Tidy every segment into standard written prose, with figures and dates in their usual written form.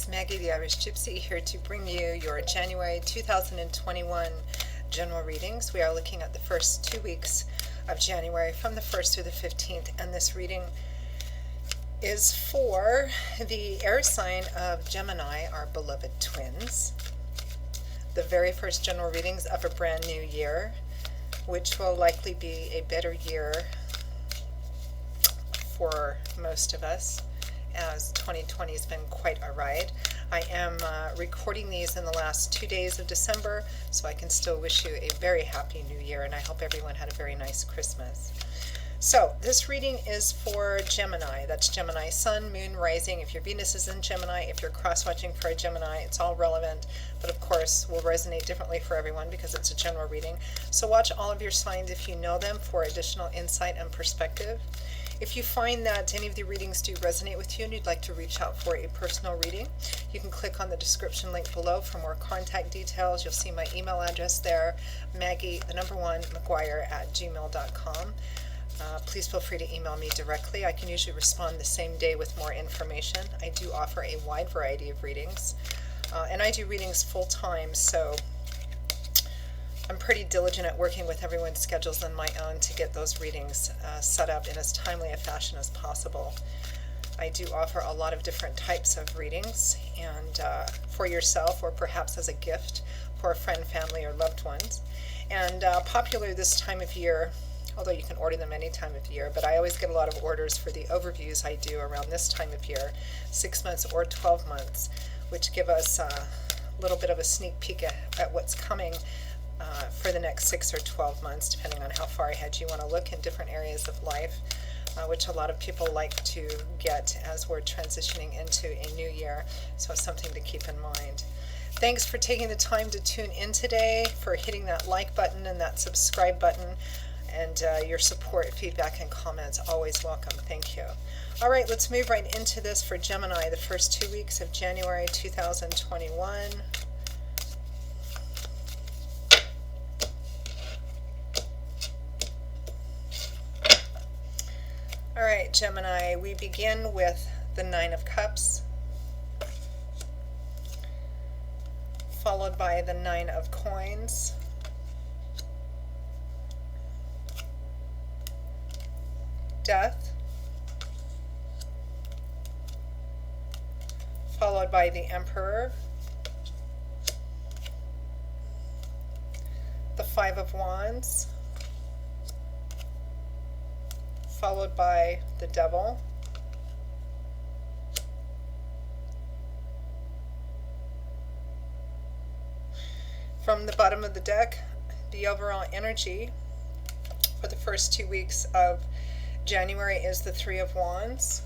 it's Maggie the Irish Gypsy here to bring you your January 2021 general readings. We are looking at the first 2 weeks of January from the 1st through the 15th, and this reading is for the air sign of Gemini, our beloved twins. The very first general readings of a brand new year, which will likely be a better year for most of us, as 2020 has been quite a ride. I am recording these in the last 2 days of December, so I can still wish you a very happy new year, and I hope everyone had a very nice Christmas. So this reading is for Gemini. That's Gemini Sun, Moon, Rising. If your Venus is in Gemini, if you're cross-watching for a Gemini, it's all relevant, but of course will resonate differently for everyone because it's a general reading. So watch all of your signs if you know them for additional insight and perspective. If you find that any of the readings do resonate with you and you'd like to reach out for a personal reading, you can click on the description link below for more contact details. You'll see my email address there, Maggie1McGuire@gmail.com. Please feel free to email me directly. I can usually respond the same day with more information. I do offer a wide variety of readings, and I do readings full time, so I'm pretty diligent at working with everyone's schedules and my own to get those readings set up in as timely a fashion as possible. I do offer a lot of different types of readings, and for yourself or perhaps as a gift for a friend, family, or loved ones. And popular this time of year, although you can order them any time of year, but I always get a lot of orders for the overviews I do around this time of year, 6 months or 12 months, which give us a little bit of a sneak peek at what's coming for the next 6 or 12 months, depending on how far ahead you want to look in different areas of life, which a lot of people like to get as we're transitioning into a new year. So it's something to keep in mind. Thanks for taking the time to tune in today, for hitting that like button and that subscribe button, and your support, feedback, and comments. Always welcome. Thank you. All right, let's move right into this for Gemini, the first 2 weeks of January 2021. All right, Gemini, we begin with the Nine of Cups, followed by the Nine of Coins, Death, followed by the Emperor, the Five of Wands, followed by the Devil, from the bottom of the deck, the overall energy for the first 2 weeks of January is the Three of Wands,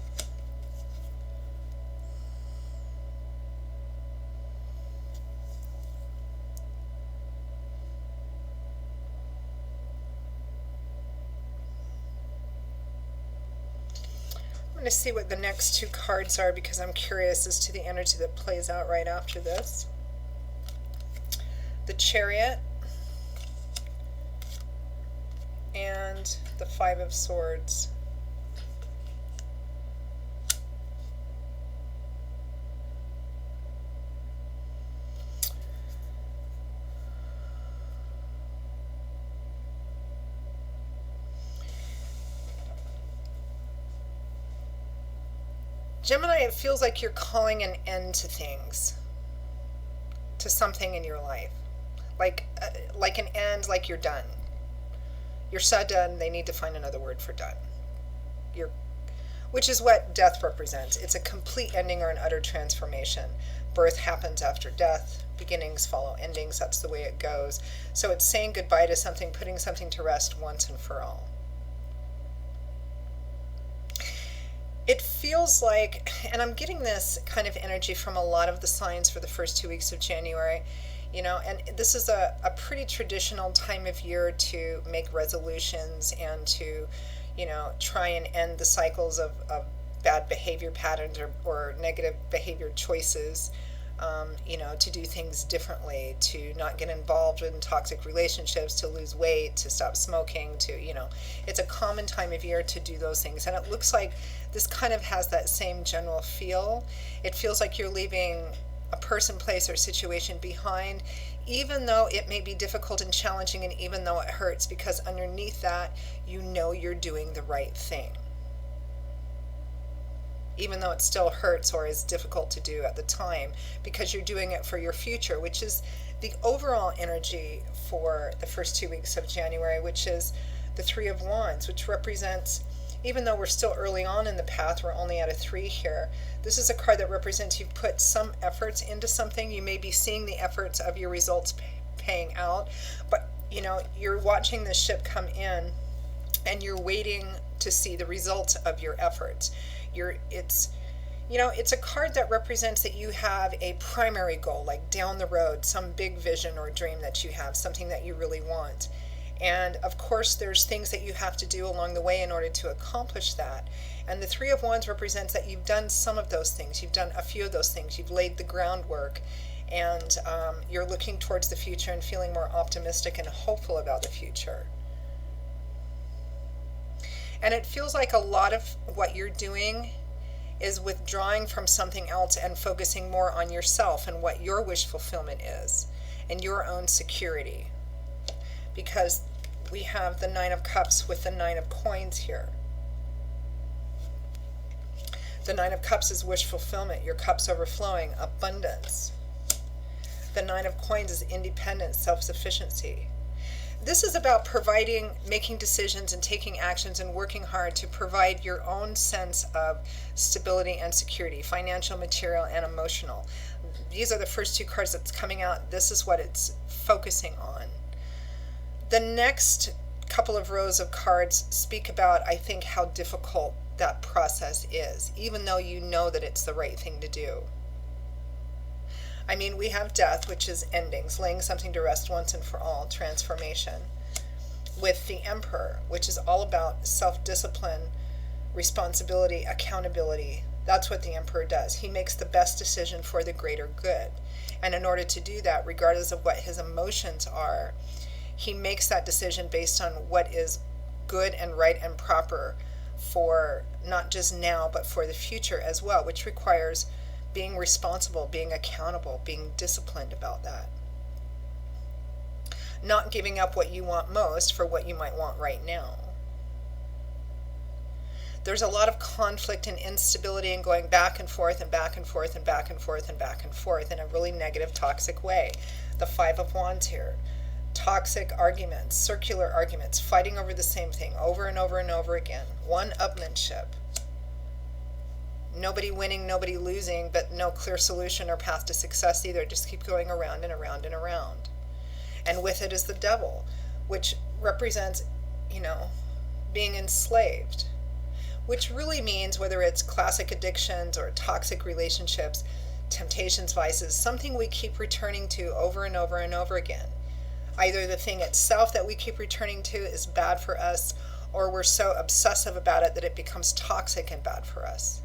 I'm going to see what the next two cards are because I'm curious as to the energy that plays out right after this. The Chariot and the Five of Swords. Gemini, it feels like you're calling an end to things, to something in your life. Like an end, like you're done. You're so done, they need to find another word for done. Which is what death represents. It's a complete ending or an utter transformation. Birth happens after death. Beginnings follow endings. That's the way it goes. So it's saying goodbye to something, putting something to rest once and for all. It feels like, and I'm getting this kind of energy from a lot of the signs for the first 2 weeks of January, and this is a pretty traditional time of year to make resolutions and to, try and end the cycles of bad behavior patterns or negative behavior choices to do things differently, to not get involved in toxic relationships, to lose weight, to stop smoking, it's a common time of year to do those things. And it looks like this kind of has that same general feel. It feels like you're leaving a person, place, or situation behind, even though it may be difficult and challenging, and even though it hurts, because underneath that, you're doing the right thing. Even though it still hurts or is difficult to do at the time, because you're doing it for your future, which is the overall energy for the first 2 weeks of January, which is the Three of Wands, which represents, even though we're still early on in the path, we're only at a 3 here. This is a card that represents you've put some efforts into something. You may be seeing the efforts of your results paying out, but you're watching this ship come in and you're waiting to see the results of your efforts. It's a card that represents that you have a primary goal, like down the road, some big vision or dream that you have, something that you really want. And of course, there's things that you have to do along the way in order to accomplish that. And the Three of Wands represents that you've done some of those things. You've done a few of those things. You've laid the groundwork, and you're looking towards the future and feeling more optimistic and hopeful about the future. And it feels like a lot of what you're doing is withdrawing from something else and focusing more on yourself and what your wish fulfillment is and your own security. Because we have the Nine of Cups with the Nine of Coins here. The Nine of Cups is wish fulfillment, your cups overflowing, abundance. The Nine of Coins is independence, self-sufficiency. This is about providing, making decisions and taking actions and working hard to provide your own sense of stability and security, financial, material, and emotional. These are the first 2 cards that's coming out. This is what it's focusing on. The next couple of rows of cards speak about, I think, how difficult that process is, even though you know that it's the right thing to do. I mean, we have death, which is endings, laying something to rest once and for all, transformation. With the Emperor, which is all about self-discipline, responsibility, accountability. That's what the Emperor does. He makes the best decision for the greater good. And in order to do that, regardless of what his emotions are, he makes that decision based on what is good and right and proper for not just now, but for the future as well, which requires being responsible, being accountable, being disciplined about that. Not giving up what you want most for what you might want right now. There's a lot of conflict and instability and going back and forth and back and forth and back and forth and back and forth in a really negative, toxic way. The Five of Wands here. Toxic arguments, circular arguments, fighting over the same thing over and over and over again. One-upmanship. Nobody winning, nobody losing, but no clear solution or path to success either. Just keep going around and around and around. And with it is the Devil, which represents, being enslaved. Which really means, whether it's classic addictions or toxic relationships, temptations, vices, something we keep returning to over and over and over again. Either the thing itself that we keep returning to is bad for us, or we're so obsessive about it that it becomes toxic and bad for us.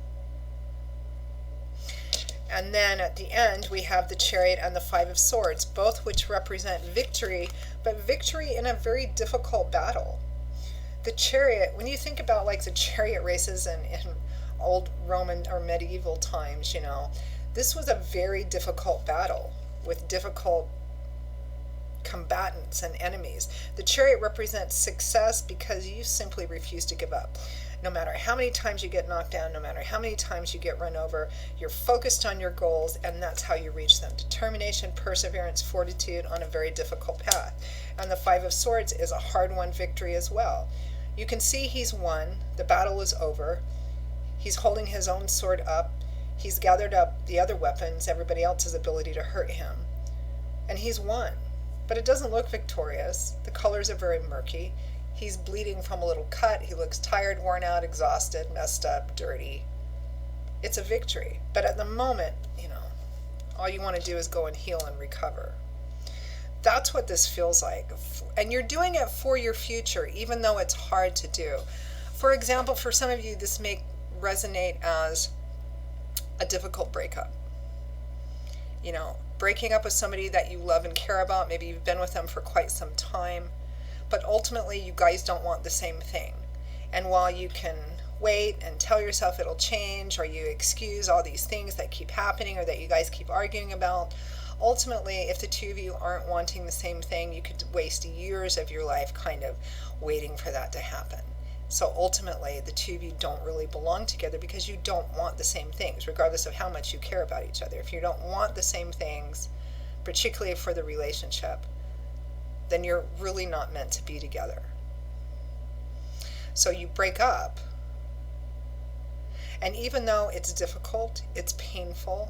And then at the end, we have the Chariot and the Five of Swords, both which represent victory, but victory in a very difficult battle. The Chariot, when you think about like the chariot races in old Roman or medieval times, this was a very difficult battle with difficult combatants and enemies. The Chariot represents success because you simply refuse to give up. No matter how many times you get knocked down, no matter how many times you get run over, you're focused on your goals, and that's how you reach them. Determination, perseverance, fortitude on a very difficult path. And the Five of Swords is a hard-won victory as well. You can see he's won. The battle is over. He's holding his own sword up. He's gathered up the other weapons, everybody else's ability to hurt him. And he's won. But it doesn't look victorious. The colors are very murky. He's bleeding from a little cut. He looks tired, worn out, exhausted, messed up, dirty. It's a victory. But at the moment, all you want to do is go and heal and recover. That's what this feels like. And you're doing it for your future, even though it's hard to do. For example, for some of you, this may resonate as a difficult breakup. breaking up with somebody that you love and care about. Maybe you've been with them for quite some time, but ultimately you guys don't want the same thing. And while you can wait and tell yourself it'll change, or you excuse all these things that keep happening or that you guys keep arguing about, ultimately, if the two of you aren't wanting the same thing, you could waste years of your life kind of waiting for that to happen. So ultimately, the two of you don't really belong together because you don't want the same things, regardless of how much you care about each other. If you don't want the same things, particularly for the relationship, then you're really not meant to be together. So you break up, and even though it's difficult, it's painful,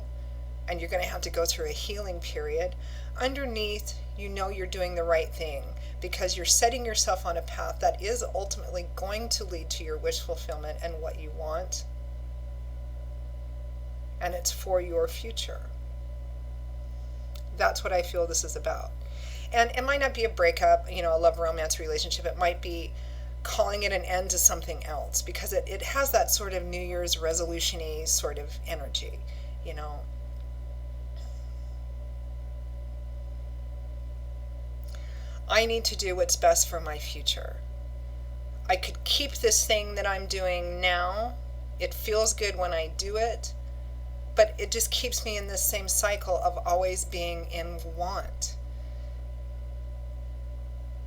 and you're going to have to go through a healing period, underneath, you're doing the right thing, because you're setting yourself on a path that is ultimately going to lead to your wish fulfillment and what you want. And it's for your future. That's what I feel this is about. And it might not be a breakup, a love romance relationship. It might be calling it an end to something else, because it has that sort of New Year's resolution-y sort of energy, I need to do what's best for my future. I could keep this thing that I'm doing now. It feels good when I do it, but it just keeps me in this same cycle of always being in want.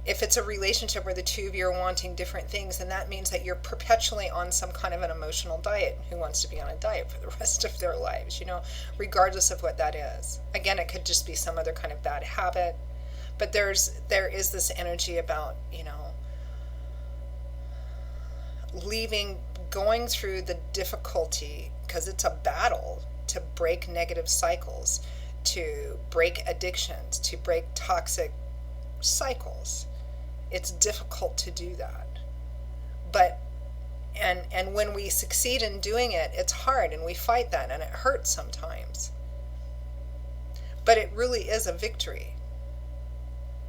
If it's a relationship where the two of you are wanting different things, then that means that you're perpetually on some kind of an emotional diet. Who wants to be on a diet for the rest of their lives, regardless of what that is? Again, it could just be some other kind of bad habit. But there is this energy about, going through the difficulty, because it's a battle to break negative cycles, to break addictions, to break toxic cycles. It's difficult to do that. But, and when we succeed in doing it, it's hard, and we fight that, and it hurts sometimes. But it really is a victory,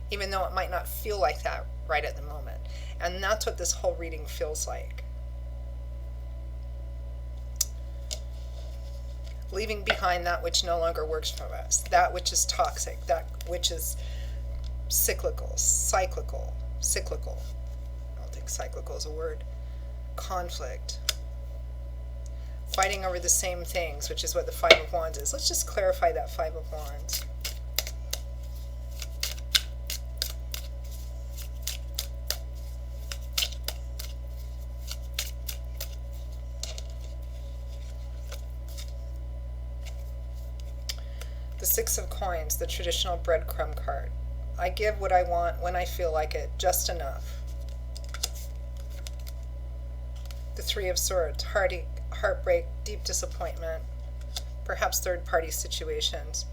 even though it might not feel like that right at the moment. And that's what this whole reading feels like. Leaving behind that which no longer works for us, that which is toxic, that which is cyclical. I don't think cyclical is a word. Conflict. Fighting over the same things, which is what the Five of Wands is. Let's just clarify that Five of Wands. The Six of Coins, the traditional breadcrumb card. I give what I want when I feel like it, just enough. The Three of Swords, heartbreak, deep disappointment, perhaps third-party situations.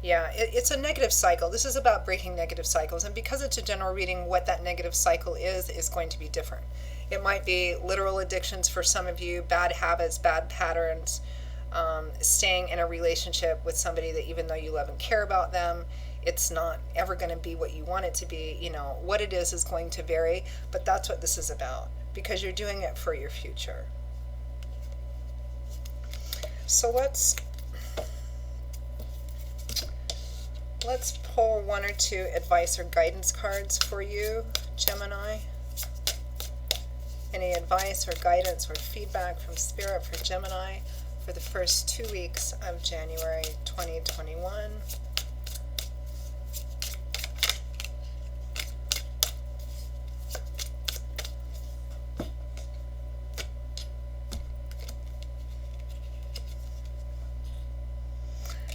Yeah, it's a negative cycle. This is about breaking negative cycles, and because it's a general reading, what that negative cycle is going to be different. It might be literal addictions for some of you, bad habits, bad patterns, staying in a relationship with somebody that even though you love and care about them, it's not ever going to be what you want it to be. What it is going to vary, but that's what this is about, because you're doing it for your future. So let's pull one or two advice or guidance cards for you, Gemini. Any advice or guidance or feedback from Spirit for Gemini for the first 2 weeks of January 2021.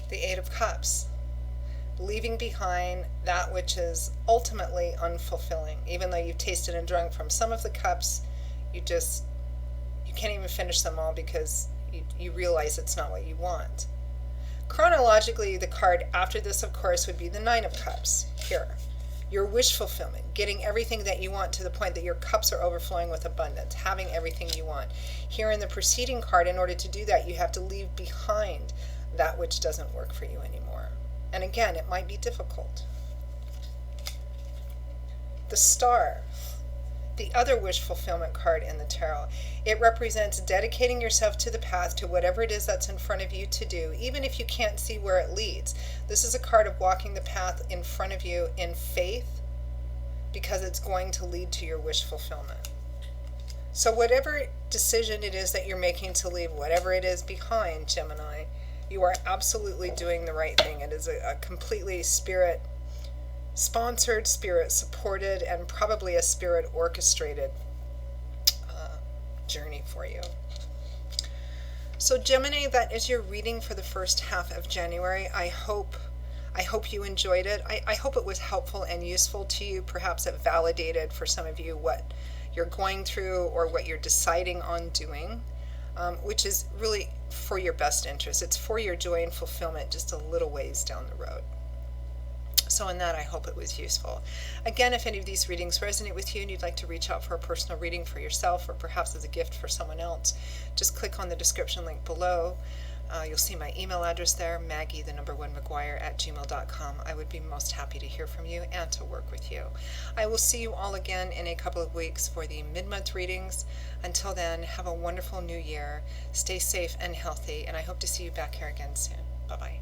The Eight of Cups. Leaving behind that which is ultimately unfulfilling. Even though you've tasted and drunk from some of the cups, you can't even finish them all because you realize it's not what you want. Chronologically, the card after this, of course, would be the Nine of Cups. Here, your wish fulfillment, getting everything that you want to the point that your cups are overflowing with abundance, having everything you want. Here in the preceding card, in order to do that, you have to leave behind that which doesn't work for you anymore. And again, it might be difficult. The Star. the other wish fulfillment card in the tarot. It represents dedicating yourself to the path, to whatever it is that's in front of you to do, even if you can't see where it leads. This is a card of walking the path in front of you in faith, because it's going to lead to your wish fulfillment. So whatever decision it is that you're making to leave, whatever it is behind, Gemini, you are absolutely doing the right thing. It is a completely spirit sponsored, spirit supported, and probably a spirit orchestrated journey for you. So Gemini, that is your reading for the first half of January. I hope you enjoyed it. I hope it was helpful and useful to you. Perhaps it validated for some of you what you're going through or what you're deciding on doing, which is really for your best interest. It's for your joy and fulfillment just a little ways down the road. So in that, I hope it was useful. Again, if any of these readings resonate with you and you'd like to reach out for a personal reading for yourself or perhaps as a gift for someone else, just click on the description link below. You'll see my email address there, maggie@gmail.com. I would be most happy to hear from you and to work with you. I will see you all again in a couple of weeks for the mid-month readings. Until then, have a wonderful new year. Stay safe and healthy, and I hope to see you back here again soon. Bye-bye.